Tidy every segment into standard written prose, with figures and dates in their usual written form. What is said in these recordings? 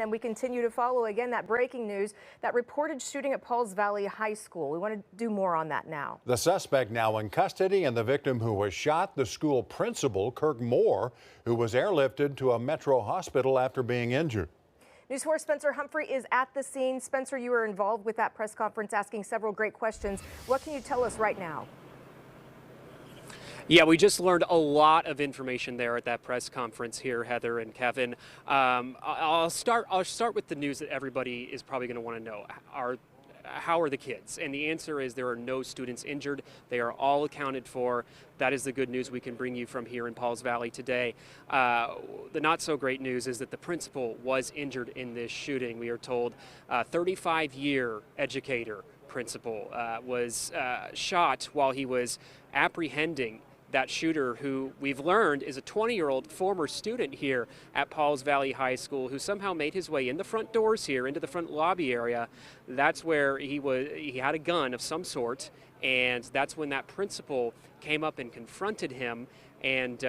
and we continue to follow again that breaking news, that reported shooting at Pauls Valley High School. We want to do more on that now. The suspect now in custody, and the victim who was shot, the school principal, Kirk Moore, who was airlifted to a Metro hospital after being injured. News 4's Spencer Humphrey is at the scene. Spencer, you were involved with that press conference asking several great questions. What can you tell us right now? Yeah, we just learned a lot of information there at that press conference here, Heather and Kevin. I'll start with the news that everybody is probably going to want to know. How are the kids? And the answer is there are no students injured. They are all accounted for. That is the good news we can bring you from here in Pauls Valley today. The not so great news is that the principal was injured in this shooting. We are told 35-year educator principal was shot while he was apprehending that shooter, who we've learned is a 20-year-old former student here at Pauls Valley High School, who somehow made his way in the front doors here into the front lobby area. That's where he had a gun of some sort, and that's when that principal came up and confronted him and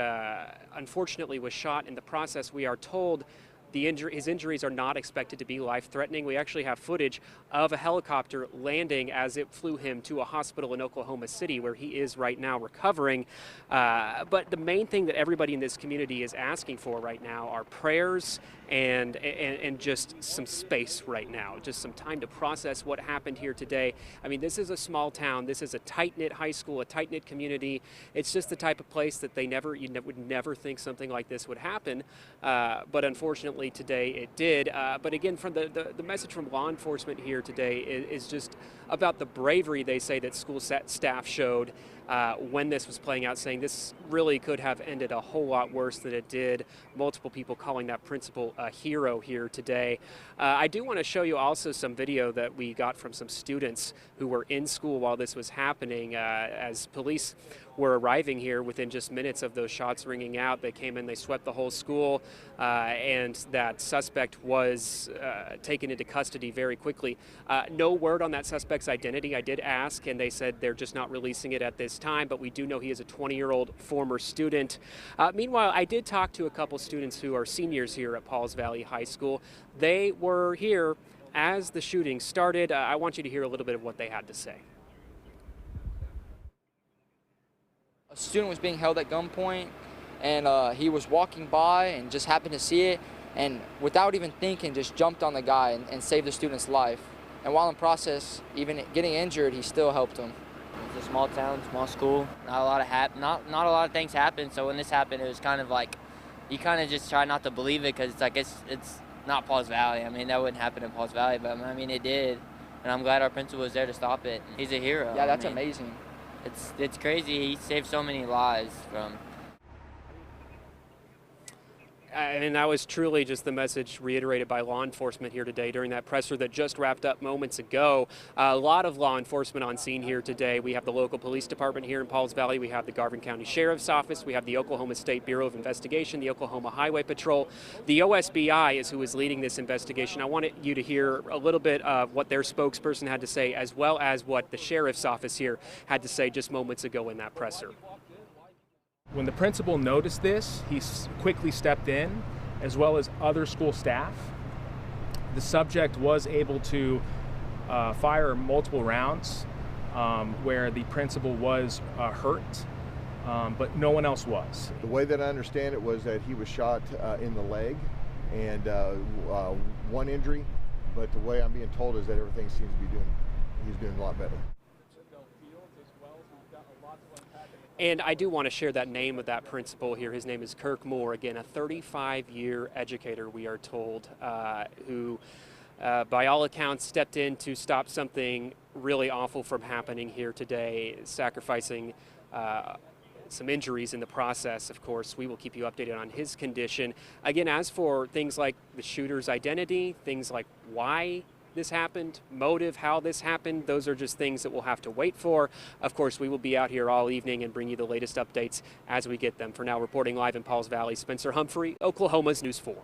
unfortunately was shot in the process. We are told his injuries are not expected to be life-threatening. We actually have footage of a helicopter landing as it flew him to a hospital in Oklahoma City, where he is right now recovering. But the main thing that everybody in this community is asking for right now are prayers and just some space right now, just some time to process what happened here today. I mean, this is a small town. This is a tight-knit high school, a tight-knit community. It's just the type of place that you would never think something like this would happen. But unfortunately, today it did. But again, from the message from law enforcement here today is just about the bravery they say that school staff showed when this was playing out, saying this really could have ended a whole lot worse than it did. Multiple people calling that principal a hero here today. I do want to show you also some video that we got from some students who were in school while this was happening. As police were arriving here within just minutes of those shots ringing out, they came in, they swept the whole school, and that suspect was taken into custody very quickly. No word on that suspect's identity. I did ask, and they said they're just not releasing it at this time, but we do know he is a 20-year-old former student. Meanwhile, I did talk to a couple students who are seniors here at Pauls Valley High School. They were here as the shooting started. I want you to hear a little bit of what they had to say. A student was being held at gunpoint, and he was walking by and just happened to see it, and without even thinking just jumped on the guy and saved the student's life. And while in process, even getting injured, he still helped him. It's a small town, small school. Not a lot of things happen. So when this happened, it was kind of like you kind of just try not to believe it, because it's like it's not Pauls Valley. I mean, that wouldn't happen in Pauls Valley, but I mean it did, and I'm glad our principal was there to stop it. He's a hero. Yeah, that's amazing. It's crazy. He saved so many lives from. And that was truly just the message reiterated by law enforcement here today during that presser that just wrapped up moments ago. A lot of law enforcement on scene here today. We have the local police department here in Pauls Valley. We have the Garvin County Sheriff's Office. We have the Oklahoma State Bureau of Investigation, the Oklahoma Highway Patrol. The OSBI is who is leading this investigation. I wanted you to hear a little bit of what their spokesperson had to say, as well as what the Sheriff's Office here had to say just moments ago in that presser. When the principal noticed this, he quickly stepped in, as well as other school staff. The subject was able to fire multiple rounds where the principal was hurt, but no one else was. The way that I understand it was that he was shot in the leg and one injury, but the way I'm being told is that everything seems to be he's doing a lot better. And I do want to share that name of that principal here. His name is Kirk Moore, again, a 35-year educator, we are told, who, by all accounts, stepped in to stop something really awful from happening here today, sacrificing some injuries in the process. Of course, we will keep you updated on his condition. Again, as for things like the shooter's identity, things like why this happened, motive, how this happened, those are just things that we'll have to wait for. Of course, we will be out here all evening and bring you the latest updates as we get them. For now, reporting live in Pauls Valley, Spencer Humphrey, Oklahoma's News 4.